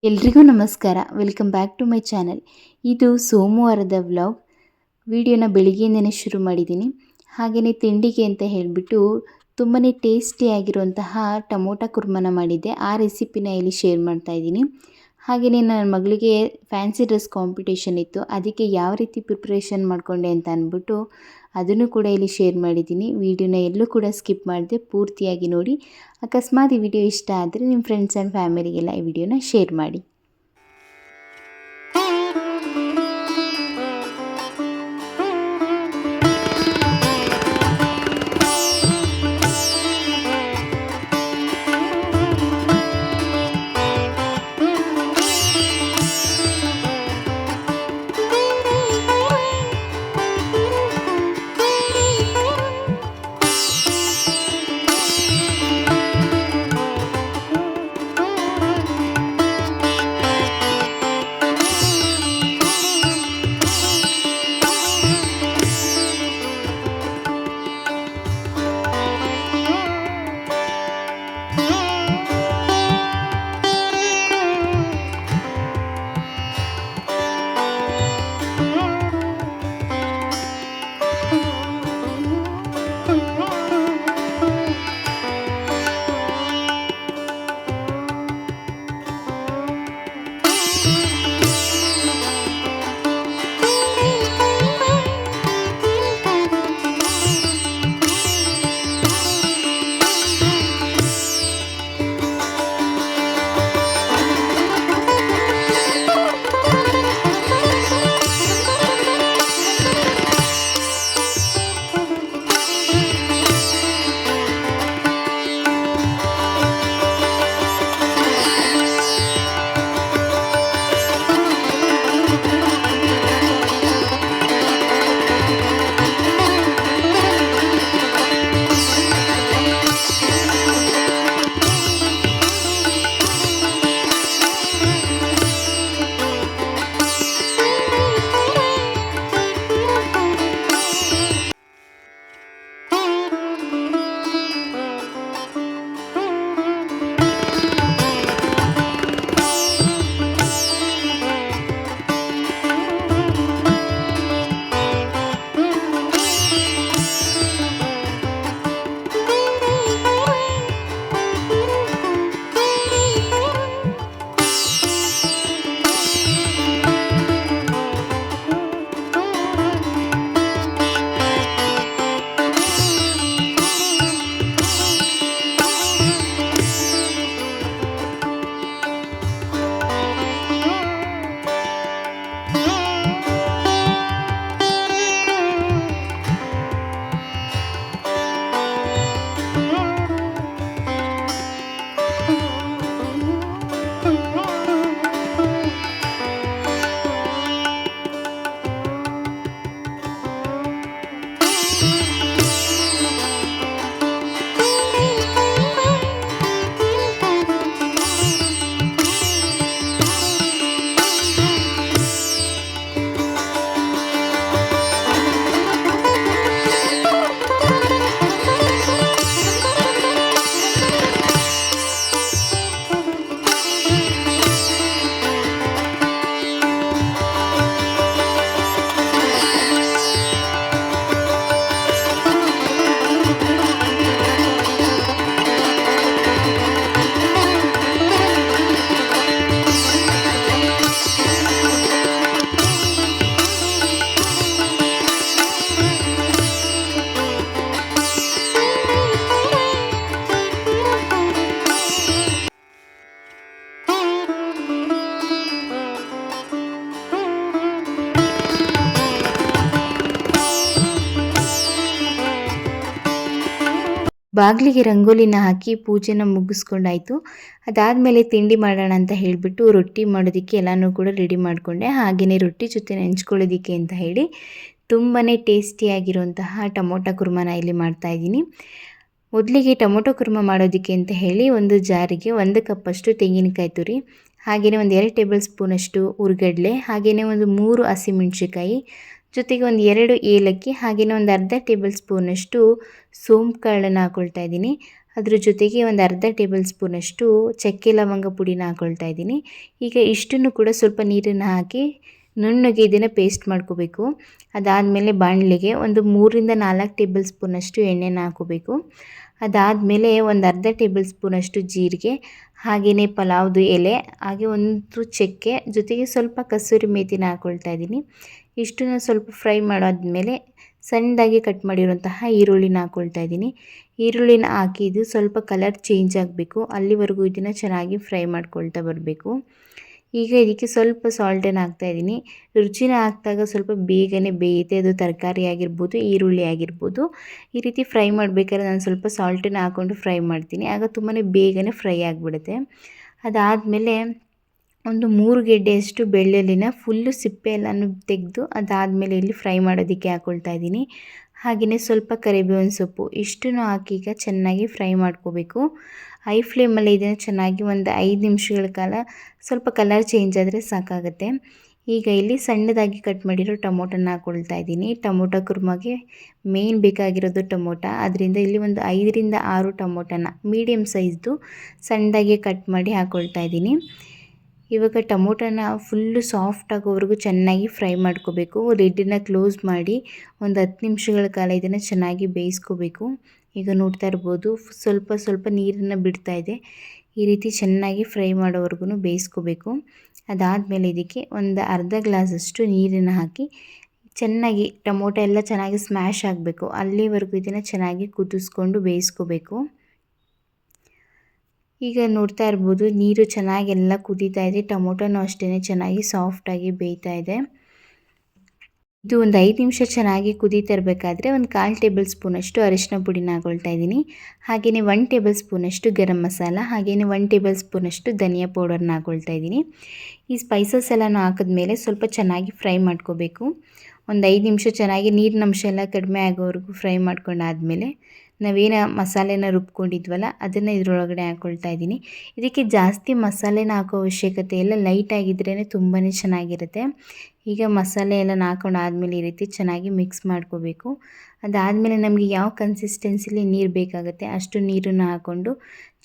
ಎಲ್ರಿಗೂ ನಮಸ್ಕಾರ. Welcome back to my channel. ಇದು ಸೋಮವಾರದ ವ್ಲಾಗ್. ವಿಡಿಯೋನ ಬೆಳಿಗ್ಗೆಯಿಂದನೇ ಶುರು ಮಾಡಿದ್ದೀನಿ. ಹಾಗೆಯೇ ತಿಂಡಿಗೆ ಅಂತ ಹೇಳಿಬಿಟ್ಟು ತುಂಬಾ ಟೇಸ್ಟಿಯಾಗಿರುವಂತಹ ಟೊಮೊಟೊ ಕುರ್ಮನ ಮಾಡಿದ್ದೆ. ಆ ರೆಸಿಪಿನ ಇಲ್ಲಿ ಶೇರ್ ಮಾಡ್ತಾ ಇದ್ದೀನಿ. ಹಾಗೆಯೇ ನನ್ನ ಮಗಳಿಗೆ ಫ್ಯಾನ್ಸಿ ಡ್ರೆಸ್ ಕಾಂಪಿಟೇಷನ್ ಇತ್ತು. ಅದಕ್ಕೆ ಯಾವ ರೀತಿ ಪ್ರಿಪ್ರೇಷನ್ ಮಾಡಿಕೊಂಡೆ ಅಂತ ಅಂದ್ಬಿಟ್ಟು ಅದನ್ನು ಕೂಡ ಇಲ್ಲಿ ಶೇರ್ ಮಾಡಿದ್ದೀನಿ. ವಿಡಿಯೋನ ಎಲ್ಲೂ ಕೂಡ ಸ್ಕಿಪ್ ಮಾಡದೆ ಪೂರ್ತಿಯಾಗಿ ನೋಡಿ. ಅಕಸ್ಮಾತ್ ಈ ವಿಡಿಯೋ ಇಷ್ಟ ಆದರೆ ನಿಮ್ಮ ಫ್ರೆಂಡ್ಸ್ ಆ್ಯಂಡ್ ಫ್ಯಾಮಿಲಿಗೆಲ್ಲ ಈ ವಿಡಿಯೋನ ಶೇರ್ ಮಾಡಿ. ಬಾಗಿಲಿಗೆ ರಂಗೋಲಿನ ಹಾಕಿ ಪೂಜೆನ ಮುಗಿಸ್ಕೊಂಡಾಯಿತು. ಅದಾದಮೇಲೆ ತಿಂಡಿ ಮಾಡೋಣ ಅಂತ ಹೇಳಿಬಿಟ್ಟು ರೊಟ್ಟಿ ಮಾಡೋದಕ್ಕೆ ಎಲ್ಲನೂ ಕೂಡ ರೆಡಿ ಮಾಡಿಕೊಂಡೆ. ಹಾಗೆಯೇ ರೊಟ್ಟಿ ಜೊತೆ ನೆಂಚ್ಕೊಳ್ಳೋದಕ್ಕೆ ಅಂತ ಹೇಳಿ ತುಂಬಾ ಟೇಸ್ಟಿಯಾಗಿರುವಂತಹ ಟೊಮೊಟೊ ಕುರ್ಮನ ಇಲ್ಲಿ ಮಾಡ್ತಾಯಿದ್ದೀನಿ. ಮೊದಲಿಗೆ ಟೊಮೊಟೊ ಕುರ್ಮ ಮಾಡೋದಕ್ಕೆ ಅಂತ ಹೇಳಿ ಒಂದು ಜಾರಿಗೆ 1 ಕಪ್ಪಷ್ಟು ತೆಂಗಿನಕಾಯಿ ತುರಿ, ಹಾಗೆಯೇ ಒಂದು 2 ಟೇಬಲ್ ಸ್ಪೂನಷ್ಟು ಹುರ್ಗಡ್ಲೆ, ಹಾಗೆಯೇ ಒಂದು 3 ಹಸಿಮೆಣಸಿನ್ಕಾಯಿ, ಜೊತೆಗೆ ಒಂದು 2 ಏಲಕ್ಕಿ, ಹಾಗೆಯೇ ಒಂದು ಅರ್ಧ ಟೇಬಲ್ ಸ್ಪೂನಷ್ಟು ಸೋಂಪು ಕಾಳನ್ನು ಹಾಕ್ಕೊಳ್ತಾ ಇದ್ದೀನಿ. ಅದ್ರ ಜೊತೆಗೆ ಒಂದು ಅರ್ಧ ಟೇಬಲ್ ಸ್ಪೂನಷ್ಟು ಚಕ್ಕೆ ಲವಂಗ ಪುಡಿನ ಹಾಕ್ಕೊಳ್ತಾ ಇದ್ದೀನಿ. ಈಗ ಇಷ್ಟನ್ನು ಕೂಡ ಸ್ವಲ್ಪ ನೀರನ್ನು ಹಾಕಿ ನುಣ್ಣಗೆ ಇದನ್ನು ಪೇಸ್ಟ್ ಮಾಡ್ಕೋಬೇಕು. ಅದಾದಮೇಲೆ ಬಾಣಲೆಗೆ ಒಂದು 3-4 ಟೇಬಲ್ ಸ್ಪೂನಷ್ಟು ಎಣ್ಣೆನ ಹಾಕೋಬೇಕು. ಅದಾದಮೇಲೆ ಒಂದು ಅರ್ಧ ಟೇಬಲ್ ಸ್ಪೂನಷ್ಟು ಜೀರಿಗೆ, ಹಾಗೆಯೇ ಪಲಾವ್ದು ಎಲೆ, ಹಾಗೆ ಒಂದು ಚಕ್ಕೆ, ಜೊತೆಗೆ ಸ್ವಲ್ಪ ಕಸೂರಿ ಮೇಥಿನ ಹಾಕ್ಕೊಳ್ತಾ ಇದ್ದೀನಿ. ಇಷ್ಟನ್ನು ಸ್ವಲ್ಪ ಫ್ರೈ ಮಾಡಾದ್ಮೇಲೆ ಸಣ್ಣದಾಗಿ ಕಟ್ ಮಾಡಿರುವಂತಹ ಈರುಳ್ಳಿನ ಹಾಕ್ಕೊಳ್ತಾ ಇದ್ದೀನಿ. ಈರುಳ್ಳಿನ ಹಾಕಿ ಇದು ಸ್ವಲ್ಪ ಕಲರ್ ಚೇಂಜ್ ಆಗಬೇಕು, ಅಲ್ಲಿವರೆಗೂ ಇದನ್ನು ಚೆನ್ನಾಗಿ ಫ್ರೈ ಮಾಡ್ಕೊಳ್ತಾ ಬರಬೇಕು. ಈಗ ಇದಕ್ಕೆ ಸ್ವಲ್ಪ ಸಾಲ್ಟನ್ನು ಹಾಕ್ತಾಯಿದ್ದೀನಿ. ರುಚಿನ ಹಾಕಿದಾಗ ಸ್ವಲ್ಪ ಬೇಗನೆ ಬೇಯುತ್ತೆ, ಅದು ತರಕಾರಿ ಆಗಿರ್ಬೋದು, ಈರುಳ್ಳಿ ಆಗಿರ್ಬೋದು. ಈ ರೀತಿ ಫ್ರೈ ಮಾಡಬೇಕಾದ್ರೆ ನಾನು ಸ್ವಲ್ಪ ಸಾಲ್ಟನ್ನು ಹಾಕ್ಕೊಂಡು ಫ್ರೈ ಮಾಡ್ತೀನಿ, ಆಗ ತುಂಬಾ ಬೇಗನೆ ಫ್ರೈ ಆಗಿಬಿಡುತ್ತೆ. ಅದಾದಮೇಲೆ ಒಂದು 3 ಗೆಡ್ಡೆಯಷ್ಟು ಬೆಳ್ಳುಳ್ಳಿನ ಫುಲ್ಲು ಸಿಪ್ಪೆ ಎಲ್ಲನೂ ತೆಗೆದು ಅದಾದಮೇಲೆ ಇಲ್ಲಿ ಫ್ರೈ ಮಾಡೋದಕ್ಕೆ ಹಾಕ್ಕೊಳ್ತಾ ಇದ್ದೀನಿ. ಹಾಗೆಯೇ ಸ್ವಲ್ಪ ಕರಿಬೇವಿನ ಸೊಪ್ಪು, ಇಷ್ಟನ್ನು ಹಾಕಿ ಈಗ ಚೆನ್ನಾಗಿ ಫ್ರೈ ಮಾಡ್ಕೋಬೇಕು. ಹೈ ಫ್ಲೇಮಲ್ಲಿ ಇದನ್ನು ಚೆನ್ನಾಗಿ ಒಂದು 5 ನಿಮಿಷಗಳ ಕಾಲ ಸ್ವಲ್ಪ ಕಲರ್ ಚೇಂಜ್ ಆದರೆ ಸಾಕಾಗುತ್ತೆ. ಈಗ ಇಲ್ಲಿ ಸಣ್ಣದಾಗಿ ಕಟ್ ಮಾಡಿರೋ ಟೊಮೊಟೊನ ಹಾಕ್ಕೊಳ್ತಾ ಇದ್ದೀನಿ. ಟೊಮೊಟೊ ಕುರ್ಮಾಗೆ ಮೇನ್ ಬೇಕಾಗಿರೋದು ಟೊಮೊಟೊ, ಅದರಿಂದ ಇಲ್ಲಿ ಒಂದು 5-6 ಟೊಮೊಟೊನ ಮೀಡಿಯಮ್ ಸೈಜ್ದು ಸಣ್ಣದಾಗಿ ಕಟ್ ಮಾಡಿ ಹಾಕ್ಕೊಳ್ತಾ ಇದ್ದೀನಿ. ಇವಾಗ ಟೊಮೊಟೊನ ಫುಲ್ಲು ಸಾಫ್ಟ್ ಆಗೋವರೆಗೂ ಚೆನ್ನಾಗಿ ಫ್ರೈ ಮಾಡ್ಕೋಬೇಕು. ಲಿಡ್ಡನ್ನ ಕ್ಲೋಸ್ ಮಾಡಿ ಒಂದು 10 ನಿಮಿಷಗಳ ಕಾಲ ಇದನ್ನು ಚೆನ್ನಾಗಿ ಬೇಯಿಸ್ಕೋಬೇಕು. ಈಗ ನೋಡ್ತಾ ಇರ್ಬೋದು ಸ್ವಲ್ಪ ಸ್ವಲ್ಪ ನೀರನ್ನು ಬಿಡ್ತಾ ಇದೆ. ಈ ರೀತಿ ಚೆನ್ನಾಗಿ ಫ್ರೈ ಮಾಡೋವರೆಗೂ ಬೇಯಿಸ್ಕೋಬೇಕು. ಅದಾದಮೇಲೆ ಇದಕ್ಕೆ ಒಂದು ಅರ್ಧ ಗ್ಲಾಸಷ್ಟು ನೀರನ್ನು ಹಾಕಿ ಚೆನ್ನಾಗಿ ಟೊಮೊಟೊ ಎಲ್ಲ ಚೆನ್ನಾಗಿ ಸ್ಮ್ಯಾಶ್ ಆಗಬೇಕು, ಅಲ್ಲಿವರೆಗೂ ಇದನ್ನು ಚೆನ್ನಾಗಿ ಕುದಿಸ್ಕೊಂಡು ಬೇಯಿಸ್ಕೋಬೇಕು. ಈಗ ನೋಡ್ತಾ ಇರ್ಬೋದು ನೀರು ಚೆನ್ನಾಗೆಲ್ಲ ಕುದೀತಾ ಇದೆ, ಟೊಮೊಟೊನೂ ಅಷ್ಟೇ ಚೆನ್ನಾಗಿ ಸಾಫ್ಟಾಗಿ ಬೇಯ್ತಾ ಇದೆ. ಇದು ಒಂದು 5 ನಿಮಿಷ ಚೆನ್ನಾಗಿ ಕುದೀತಾ ಇರಬೇಕಾದ್ರೆ ಒಂದು 1/4 ಟೇಬಲ್ ಸ್ಪೂನಷ್ಟು ಅರಿಶಿನ ಪುಡಿನ ಹಾಕ್ಕೊಳ್ತಾ ಇದ್ದೀನಿ. ಹಾಗೆಯೇ 1 ಟೇಬಲ್ ಸ್ಪೂನಷ್ಟು ಗರಂ ಮಸಾಲ, ಹಾಗೆಯೇ 1 ಟೇಬಲ್ ಸ್ಪೂನಷ್ಟು ಧನಿಯಾ ಪೌಡರ್ನ ಹಾಕ್ಕೊಳ್ತಾ ಇದ್ದೀನಿ. ಈ ಸ್ಪೈಸಸ್ ಎಲ್ಲನೂ ಹಾಕಿದ್ಮೇಲೆ ಸ್ವಲ್ಪ ಚೆನ್ನಾಗಿ ಫ್ರೈ ಮಾಡ್ಕೋಬೇಕು. ಒಂದು 5 ನಿಮಿಷ ಚೆನ್ನಾಗಿ ನೀರಿನ ಅಂಶ ಎಲ್ಲ ಕಡಿಮೆ ಆಗೋವರೆಗೂ ಫ್ರೈ ಮಾಡ್ಕೊಂಡಾದಮೇಲೆ ನಾವೇನು ಮಸಾಲೆನ ರುಬ್ಕೊಂಡಿದ್ವಲ್ಲ ಅದನ್ನು ಇದರೊಳಗಡೆ ಹಾಕ್ಕೊಳ್ತಾ ಇದ್ದೀನಿ. ಇದಕ್ಕೆ ಜಾಸ್ತಿ ಮಸಾಲೆನ ಹಾಕೋ ಅವಶ್ಯಕತೆ ಇಲ್ಲ, ಲೈಟಾಗಿದ್ರೇ ತುಂಬಾ ಚೆನ್ನಾಗಿರುತ್ತೆ. ಈಗ ಮಸಾಲೆ ಎಲ್ಲ ಹಾಕೊಂಡಾದ್ಮೇಲೆ ಈ ರೀತಿ ಚೆನ್ನಾಗಿ ಮಿಕ್ಸ್ ಮಾಡ್ಕೋಬೇಕು. ಅದಾದಮೇಲೆ ನಮಗೆ ಯಾವ ಕನ್ಸಿಸ್ಟೆನ್ಸಿಲಿ ನೀರು ಬೇಕಾಗುತ್ತೆ ಅಷ್ಟು ನೀರನ್ನು ಹಾಕ್ಕೊಂಡು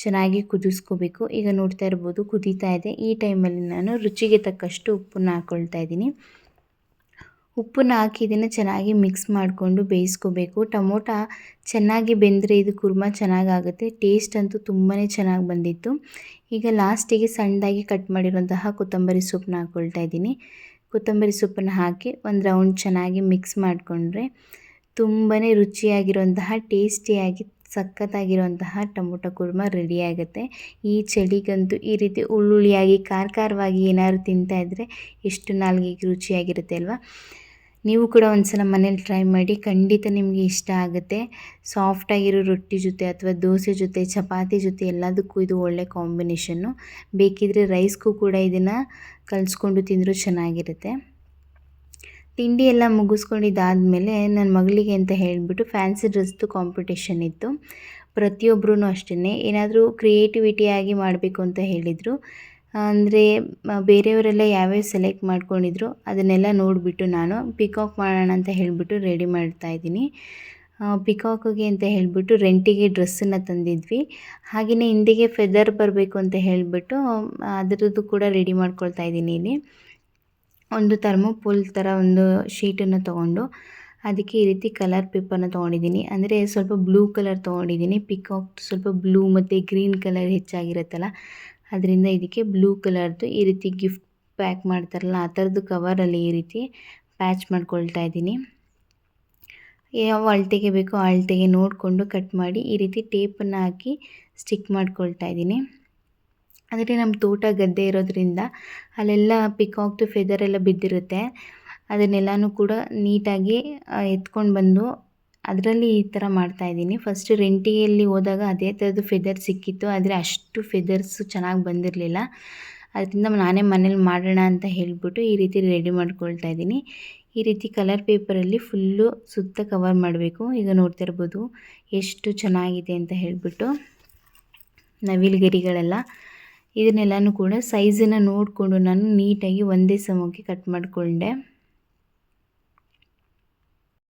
ಚೆನ್ನಾಗಿ ಕುದಿಸ್ಕೋಬೇಕು. ಈಗ ನೋಡ್ತಾ ಇರ್ಬೋದು ಕುದೀತಾ ಇದೆ. ಈ ಟೈಮಲ್ಲಿ ನಾನು ರುಚಿಗೆ ತಕ್ಕಷ್ಟು ಉಪ್ಪನ್ನು ಹಾಕ್ಕೊಳ್ತಾ ಇದ್ದೀನಿ. ಉಪ್ಪನ್ನು ಹಾಕಿ ಇದನ್ನು ಚೆನ್ನಾಗಿ ಮಿಕ್ಸ್ ಮಾಡಿಕೊಂಡು ಬೇಯಿಸ್ಕೋಬೇಕು. ಟೊಮೊಟೊ ಚೆನ್ನಾಗಿ ಬೆಂದರೆ ಇದು ಕುರ್ಮಾ ಚೆನ್ನಾಗಾಗುತ್ತೆ, ಟೇಸ್ಟ್ ಅಂತೂ ತುಂಬಾ ಚೆನ್ನಾಗಿ ಬಂದಿತ್ತು. ಈಗ ಲಾಸ್ಟಿಗೆ ಸಣ್ಣದಾಗಿ ಕಟ್ ಮಾಡಿರುವಂತಹ ಕೊತ್ತಂಬರಿ ಸೊಪ್ಪನ್ನ ಹಾಕ್ಕೊಳ್ತಾ ಇದ್ದೀನಿ. ಕೊತ್ತಂಬರಿ ಸೊಪ್ಪನ್ನು ಹಾಕಿ ಒಂದು ರೌಂಡ್ ಚೆನ್ನಾಗಿ ಮಿಕ್ಸ್ ಮಾಡಿಕೊಂಡ್ರೆ ತುಂಬಾ ರುಚಿಯಾಗಿರುವಂತಹ ಟೇಸ್ಟಿಯಾಗಿ ಸಖತ್ತಾಗಿರುವಂತಹ ಟೊಮೊಟೊ ಕುರ್ಮಾ ರೆಡಿಯಾಗುತ್ತೆ. ಈ ಚಳಿಗಂತೂ ಈ ರೀತಿ ಹುಳ್ಳುಳ್ಳಿಯಾಗಿ ಖಾರವಾಗಿ ಏನಾದ್ರು ತಿಂತಾಯಿದ್ರೆ ಎಷ್ಟು ನಾಲ್ಗೆಗೆ ರುಚಿಯಾಗಿರುತ್ತೆ ಅಲ್ವಾ. ನೀವು ಕೂಡ ಒಂದ್ಸಲ ಮನೇಲಿ ಟ್ರೈ ಮಾಡಿ, ಖಂಡಿತ ನಿಮಗೆ ಇಷ್ಟ ಆಗುತ್ತೆ. ಸಾಫ್ಟಾಗಿರೋ ರೊಟ್ಟಿ ಜೊತೆ ಅಥವಾ ದೋಸೆ ಜೊತೆ, ಚಪಾತಿ ಜೊತೆ ಎಲ್ಲದಕ್ಕೂ ಇದು ಒಳ್ಳೆ ಕಾಂಬಿನೇಷನ್ನು. ಬೇಕಿದ್ದರೆ ರೈಸ್ಗೂ ಕೂಡ ಇದನ್ನು ಕಲಿಸ್ಕೊಂಡು ತಿಂದರೂ ಚೆನ್ನಾಗಿರುತ್ತೆ. ತಿಂಡಿ ಎಲ್ಲ ಮುಗಿಸ್ಕೊಂಡಿದ್ದಾದಮೇಲೆ ನನ್ನ ಮಗಳಿಗೆ ಅಂತ ಹೇಳಿಬಿಟ್ಟು ಫ್ಯಾನ್ಸಿ ಡ್ರೆಸ್ದು ಕಾಂಪಿಟೇಷನ್ ಇತ್ತು. ಪ್ರತಿಯೊಬ್ಬರೂ ಅಷ್ಟೇ ಏನಾದರೂ ಕ್ರಿಯೇಟಿವಿಟಿಯಾಗಿ ಮಾಡಬೇಕು ಅಂತ ಹೇಳಿದರು. ಅಂದರೆ ಬೇರೆಯವರೆಲ್ಲ ಯಾವ್ಯಾವ ಸೆಲೆಕ್ಟ್ ಮಾಡ್ಕೊಂಡಿದ್ರು ಅದನ್ನೆಲ್ಲ ನೋಡಿಬಿಟ್ಟು ನಾನು ಪಿಕಾಕ್ ಮಾಡೋಣ ಅಂತ ಹೇಳಿಬಿಟ್ಟು ರೆಡಿ ಮಾಡ್ತಾಯಿದ್ದೀನಿ. ಪಿಕಾಕಿಗೆ ಅಂತ ಹೇಳಿಬಿಟ್ಟು ರೆಂಟಿಗೆ ಡ್ರೆಸ್ಸನ್ನು ತಂದಿದ್ವಿ. ಹಾಗೆಯೇ ಹಿಂದಿಗೆ ಫೆದರ್ ಬರಬೇಕು ಅಂತ ಹೇಳಿಬಿಟ್ಟು ಅದರದ್ದು ಕೂಡ ರೆಡಿ ಮಾಡ್ಕೊಳ್ತಾ ಇದ್ದೀನಿ. ಇಲ್ಲಿ ಒಂದು ಥರ್ಮೋಪೋಲ್ ಥರ ಒಂದು ಶೀಟನ್ನು ತೊಗೊಂಡು ಅದಕ್ಕೆ ಈ ರೀತಿ ಕಲರ್ ಪೇಪರ್ನ ತೊಗೊಂಡಿದ್ದೀನಿ. ಅಂದರೆ ಸ್ವಲ್ಪ ಬ್ಲೂ ಕಲರ್ ತೊಗೊಂಡಿದ್ದೀನಿ. ಪಿಕಾಕ್ ಸ್ವಲ್ಪ ಬ್ಲೂ ಮತ್ತು ಗ್ರೀನ್ ಕಲರ್ ಹೆಚ್ಚಾಗಿರುತ್ತಲ್ಲ, ಅದರಿಂದ ಇದಕ್ಕೆ ಬ್ಲೂ ಕಲರ್ದು ಈ ರೀತಿ ಗಿಫ್ಟ್ ಪ್ಯಾಕ್ ಮಾಡ್ತಾರಲ್ಲ ಆ ಥರದ್ದು ಕವರಲ್ಲಿ ಈ ರೀತಿ ಪ್ಯಾಚ್ ಮಾಡ್ಕೊಳ್ತಾ ಇದ್ದೀನಿ. ಯಾವ ಅಳತೆಗೆ ಬೇಕೋ ಆ ಅಳತೆಗೆ ನೋಡಿಕೊಂಡು ಕಟ್ ಮಾಡಿ ಈ ರೀತಿ ಟೇಪನ್ನು ಹಾಕಿ ಸ್ಟಿಕ್ ಮಾಡ್ಕೊಳ್ತಾ ಇದ್ದೀನಿ. ಅಂದರೆ ನಮ್ಮ ತೋಟ ಗದ್ದೆ ಇರೋದ್ರಿಂದ ಅಲ್ಲೆಲ್ಲ ಪಿಕಾಕ್ದು ಫೆದರ್ ಎಲ್ಲ ಬಿದ್ದಿರುತ್ತೆ. ಅದನ್ನೆಲ್ಲನೂ ಕೂಡ ನೀಟಾಗಿ ಎತ್ಕೊಂಡು ಬಂದು ಅದರಲ್ಲಿ ಈ ಥರ ಮಾಡ್ತಾಯಿದ್ದೀನಿ. ಫಸ್ಟ್ ರೆಂಟಿಗೆಯಲ್ಲಿ ಹೋದಾಗ ಅದೇ ಥರದ್ದು ಫೆದರ್ ಸಿಕ್ಕಿತ್ತು, ಆದರೆ ಅಷ್ಟು ಫೆದರ್ಸು ಚೆನ್ನಾಗಿ ಬಂದಿರಲಿಲ್ಲ. ಅದರಿಂದ ನಾನೇ ಮನೇಲಿ ಮಾಡೋಣ ಅಂತ ಹೇಳಿಬಿಟ್ಟು ಈ ರೀತಿ ರೆಡಿ ಮಾಡ್ಕೊಳ್ತಾ ಇದ್ದೀನಿ. ಈ ರೀತಿ ಕಲರ್ ಪೇಪರಲ್ಲಿ ಫುಲ್ಲು ಸುತ್ತ ಕವರ್ ಮಾಡಬೇಕು. ಈಗ ನೋಡ್ತಾ ಇರ್ಬೋದು ಎಷ್ಟು ಚೆನ್ನಾಗಿದೆ ಅಂತ ಹೇಳಿಬಿಟ್ಟು ನವಿಲುಗರಿಗಳೆಲ್ಲ. ಇದನ್ನೆಲ್ಲನೂ ಕೂಡ ಸೈಜನ್ನು ನೋಡಿಕೊಂಡು ನಾನು ನೀಟಾಗಿ ಒಂದೇ ಸಮಕ್ಕೆ ಕಟ್ ಮಾಡಿಕೊಂಡೆ.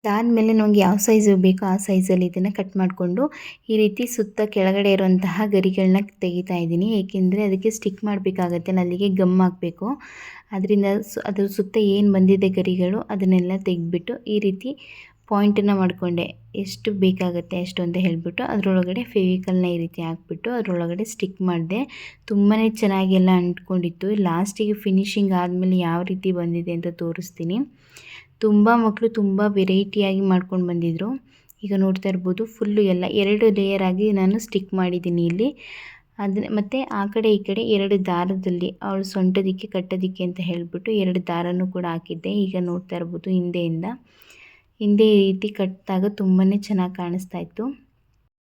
ಅದಾದಮೇಲೆ ನಮಗೆ ಯಾವ ಸೈಜು ಬೇಕೋ ಆ ಸೈಜಲ್ಲಿ ಇದನ್ನು ಕಟ್ ಮಾಡಿಕೊಂಡು ಈ ರೀತಿ ಸುತ್ತ ಕೆಳಗಡೆ ಇರುವಂತಹ ಗರಿಗಳನ್ನ ತೆಗಿತಾ ಇದ್ದೀನಿ. ಏಕೆಂದರೆ ಅದಕ್ಕೆ ಸ್ಟಿಕ್ ಮಾಡಬೇಕಾಗತ್ತೆ, ಅಲ್ಲಿಗೆ ಗಮ್ ಹಾಕಬೇಕು. ಅದರಿಂದ ಅದ್ರ ಸುತ್ತ ಏನು ಬಂದಿದೆ ಗರಿಗಳು ಅದನ್ನೆಲ್ಲ ತೆಗೆದ್ಬಿಟ್ಟು ಈ ರೀತಿ ಪಾಯಿಂಟನ್ನು ಮಾಡಿಕೊಂಡೆ. ಎಷ್ಟು ಬೇಕಾಗುತ್ತೆ ಅಷ್ಟು ಅಂತ ಹೇಳಿಬಿಟ್ಟು ಅದರೊಳಗಡೆ ಫೆವಿಕಲ್ನ ಈ ರೀತಿ ಹಾಕ್ಬಿಟ್ಟು ಅದರೊಳಗಡೆ ಸ್ಟಿಕ್ ಮಾಡಿದೆ. ತುಂಬಾ ಚೆನ್ನಾಗಿ ಎಲ್ಲ ಅಂಟ್ಕೊಂಡಿತ್ತು. ಲಾಸ್ಟಿಗೆ ಫಿನಿಶಿಂಗ್ ಆದಮೇಲೆ ಯಾವ ರೀತಿ ಬಂದಿದೆ ಅಂತ ತೋರಿಸ್ತೀನಿ. ತುಂಬ ಮಕ್ಕಳು ತುಂಬ ವೆರೈಟಿಯಾಗಿ ಮಾಡ್ಕೊಂಡು ಬಂದಿದ್ದರು. ಈಗ ನೋಡ್ತಾ ಇರ್ಬೋದು ಫುಲ್ಲು ಎಲ್ಲ 2 ಲೇಯರ್ ಆಗಿ ನಾನು ಸ್ಟಿಕ್ ಮಾಡಿದ್ದೀನಿ ಇಲ್ಲಿ. ಅದನ್ನ ಮತ್ತು ಆ ಕಡೆ ಈ ಕಡೆ 2 ದಾರದಲ್ಲಿ ಅವಳು ಸೊಂಟದಿಕ್ಕೆ ಕಟ್ಟೋದಿಕ್ಕೆ ಅಂತ ಹೇಳಿಬಿಟ್ಟು 2 ದಾರನೂ ಕೂಡ ಹಾಕಿದ್ದೆ. ಈಗ ನೋಡ್ತಾ ಇರ್ಬೋದು ಹಿಂದೆ ಈ ರೀತಿ ಕಟ್ಟಿದಾಗ ತುಂಬಾ ಚೆನ್ನಾಗಿ ಕಾಣಿಸ್ತಾ ಇತ್ತು.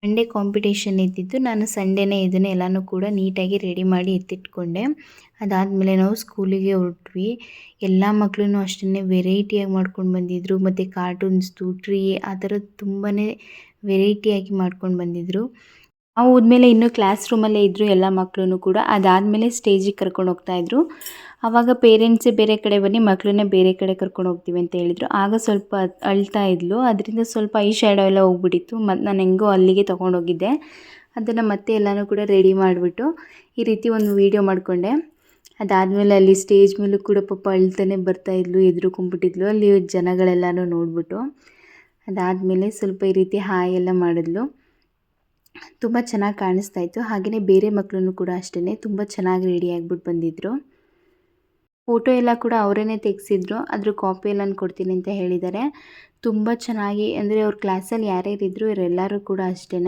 ಸಂಡೇ ಕಾಂಪಿಟೇಷನ್ ಇದ್ದಿದ್ದು, ನಾನು ಸಂಡೇನೇ ಇದನ್ನು ಎಲ್ಲನೂ ಕೂಡ ನೀಟಾಗಿ ರೆಡಿ ಮಾಡಿ ಎತ್ತಿಟ್ಕೊಂಡೆ. ಅದಾದಮೇಲೆ ನಾವು ಸ್ಕೂಲಿಗೆ ಹೊರಟ್ವಿ. ಎಲ್ಲ ಮಕ್ಕಳೂ ಅಷ್ಟೇ ವೆರೈಟಿಯಾಗಿ ಮಾಡ್ಕೊಂಡು ಬಂದಿದ್ದರು. ಮತ್ತು ಕಾರ್ಟೂನ್ಸ್ದು ಟ್ರೀ ಆ ಥರದ್ದು ತುಂಬಾ ವೆರೈಟಿಯಾಗಿ ಮಾಡ್ಕೊಂಡು ಬಂದಿದ್ದರು. ನಾವು ಹೋದ್ಮೇಲೆ ಇನ್ನೂ ಕ್ಲಾಸ್ ರೂಮಲ್ಲೇ ಇದ್ದರು ಎಲ್ಲ ಮಕ್ಕಳು ಕೂಡ. ಅದಾದಮೇಲೆ ಸ್ಟೇಜಿಗೆ ಕರ್ಕೊಂಡು ಹೋಗ್ತಾಯಿದ್ರು. ಆವಾಗ ಪೇರೆಂಟ್ಸೇ ಬೇರೆ ಕಡೆ ಬನ್ನಿ, ಮಕ್ಕಳನ್ನೇ ಬೇರೆ ಕಡೆ ಕರ್ಕೊಂಡು ಹೋಗ್ತೀವಿ ಅಂತ ಹೇಳಿದರು. ಆಗ ಸ್ವಲ್ಪ ಅಳ್ತಾ ಇದ್ಲು, ಅದರಿಂದ ಸ್ವಲ್ಪ ಐ ಶ್ಯಾಡೋ ಎಲ್ಲ ಹೋಗ್ಬಿಟ್ಟಿತ್ತು. ಮತ್ತು ನಾನು ಹೆಂಗೋ ಅಲ್ಲಿಗೆ ತೊಗೊಂಡೋಗಿದ್ದೆ. ಅದನ್ನು ಮತ್ತೆ ಎಲ್ಲನೂ ಕೂಡ ರೆಡಿ ಮಾಡಿಬಿಟ್ಟು ಈ ರೀತಿ ಒಂದು ವೀಡಿಯೋ ಮಾಡಿಕೊಂಡೆ. ಅದಾದಮೇಲೆ ಅಲ್ಲಿ ಸ್ಟೇಜ್ ಮೇಲೂ ಕೂಡ ಪಾಪ ಅಳ್ತಾನೆ ಬರ್ತಾಯಿದ್ಲು, ಹೆದ್ರುಕೊಂಡ್ಬಿಟ್ಟಿದ್ಲು ಅಲ್ಲಿ ಜನಗಳೆಲ್ಲನೂ ನೋಡಿಬಿಟ್ಟು. ಅದಾದಮೇಲೆ ಸ್ವಲ್ಪ ಈ ರೀತಿ ಹಾಯ್ ಎಲ್ಲ ಮಾಡಿದ್ಲು. ತುಂಬ ಚೆನ್ನಾಗಿ ಕಾಣಿಸ್ತಾ ಇತ್ತು. ಹಾಗೆಯೇ ಬೇರೆ ಮಕ್ಕಳನ್ನು ಕೂಡ ಅಷ್ಟೇ ತುಂಬ ಚೆನ್ನಾಗಿ ರೆಡಿ ಆಗಿಬಿಟ್ಟು ಬಂದಿದ್ದರು. ಫೋಟೋ ಎಲ್ಲ ಕೂಡ ಅವರೇ ತೆಗೆಸಿದ್ರು. ಅದ್ರ ಕಾಪಿ ಎಲ್ಲ ಕೊಡ್ತೀನಿ ಅಂತ ಹೇಳಿದ್ದಾರೆ. ತುಂಬ ಚೆನ್ನಾಗಿ ಅಂದರೆ ಅವ್ರ ಕ್ಲಾಸಲ್ಲಿ ಯಾರ್ಯಾರಿದ್ರು ಇವರೆಲ್ಲರೂ ಕೂಡ ಅಷ್ಟೇ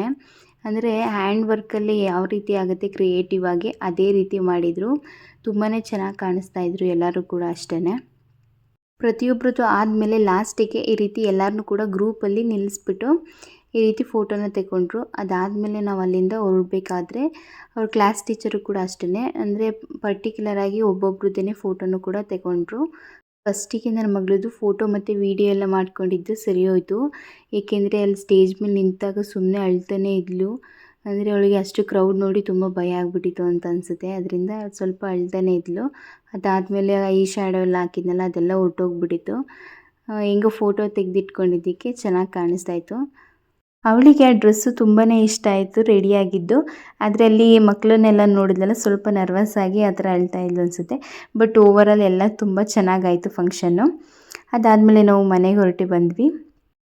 ಅಂದರೆ ಹ್ಯಾಂಡ್ ವರ್ಕಲ್ಲಿ ಯಾವ ರೀತಿ ಆಗುತ್ತೆ ಕ್ರಿಯೇಟಿವ್ ಆಗಿ ಅದೇ ರೀತಿ ಮಾಡಿದರು. ತುಂಬಾ ಚೆನ್ನಾಗಿ ಕಾಣಿಸ್ತಾ ಇದ್ರು ಎಲ್ಲರೂ ಕೂಡ ಅಷ್ಟೇ. ಪ್ರತಿಯೊಬ್ಬರದ್ದು ಆದಮೇಲೆ ಲಾಸ್ಟಿಗೆ ಈ ರೀತಿ ಎಲ್ಲರನ್ನೂ ಕೂಡ ಗ್ರೂಪಲ್ಲಿ ನಿಲ್ಲಿಸ್ಬಿಟ್ಟು ಈ ರೀತಿ ಫೋಟೋನ ತೆಗೊಂಡ್ರು. ಅದಾದಮೇಲೆ ನಾವು ಅಲ್ಲಿಂದ ಹೊರಡಬೇಕಾದ್ರೆ ಅವ್ರ ಕ್ಲಾಸ್ ಟೀಚರು ಕೂಡ ಅಷ್ಟೇ ಅಂದರೆ ಪರ್ಟಿಕ್ಯುಲರಾಗಿ ಒಬ್ಬೊಬ್ರದ್ದೇ ಫೋಟೋನು ಕೂಡ ತೆಗೊಂಡ್ರು. ಫಸ್ಟಿಗೆ ನನ್ನ ಮಗಳದ್ದು ಫೋಟೋ ಮತ್ತು ವೀಡಿಯೋ ಎಲ್ಲ ಮಾಡ್ಕೊಂಡಿದ್ದು ಸರಿ ಹೋಯಿತು. ಏಕೆಂದರೆ ಅಲ್ಲಿ ಸ್ಟೇಜ್ ಮೇಲೆ ನಿಂತಾಗ ಸುಮ್ಮನೆ ಅಳ್ತಾನೇ ಇದ್ಲು. ಅಂದರೆ ಅವಳಿಗೆ ಅಷ್ಟು ಕ್ರೌಡ್ ನೋಡಿ ತುಂಬ ಭಯ ಆಗಿಬಿಟ್ಟಿತ್ತು ಅಂತ ಅನಿಸುತ್ತೆ. ಅದರಿಂದ ಸ್ವಲ್ಪ ಅಳ್ತಾನೇ ಇದ್ಲು. ಅದಾದಮೇಲೆ ಐ ಶ್ಯಾಡೋ ಎಲ್ಲ ಹಾಕಿದ್ನಲ್ಲ ಅದೆಲ್ಲ ಹೊರ್ಟೋಗ್ಬಿಟ್ಟಿತ್ತು. ಹೆಂಗೋ ಫೋಟೋ ತೆಗೆದಿಟ್ಕೊಂಡಿದ್ದಕ್ಕೆ ಚೆನ್ನಾಗಿ ಕಾಣಿಸ್ತಾಯಿತ್ತು. ಅವಳಿಗೆ ಆ ಡ್ರೆಸ್ಸು ತುಂಬಾ ಇಷ್ಟ ಆಯಿತು ರೆಡಿಯಾಗಿದ್ದು. ಆದರೆ ಅಲ್ಲಿ ಮಕ್ಕಳನ್ನೆಲ್ಲ ನೋಡಿದ್ನಲ್ಲ ಸ್ವಲ್ಪ ನರ್ವಸ್ ಆಗಿ ಆ ಥರ ಅಳ್ತಾ ಇದ್ಲು ಅನಿಸುತ್ತೆ. ಬಟ್ ಓವರಾಲ್ ಎಲ್ಲ ತುಂಬ ಚೆನ್ನಾಗಾಯಿತು ಫಂಕ್ಷನ್ನು. ಅದಾದಮೇಲೆ ನಾವು ಮನೆಗೆ ಹೊರಟು ಬಂದ್ವಿ.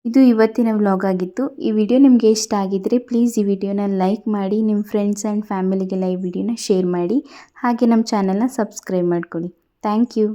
ಇದು ಇವತ್ತಿನ ವ್ಲಾಗ್ ಆಗಿತ್ತು. ಈ ವಿಡಿಯೋ ನಿಮಗೆ ಇಷ್ಟ ಆಗಿದ್ದರೆ ಪ್ಲೀಸ್ ಈ ವಿಡಿಯೋನ ಲೈಕ್ ಮಾಡಿ, ನಿಮ್ಮ ಫ್ರೆಂಡ್ಸ್ ಆ್ಯಂಡ್ ಫ್ಯಾಮಿಲಿಗೆಲ್ಲ ಈ ವಿಡಿಯೋನ ಶೇರ್ ಮಾಡಿ. ಹಾಗೆ ನಮ್ಮ ಚಾನಲ್ನ ಸಬ್ಸ್ಕ್ರೈಬ್ ಮಾಡ್ಕೊಳ್ಳಿ. Thank you.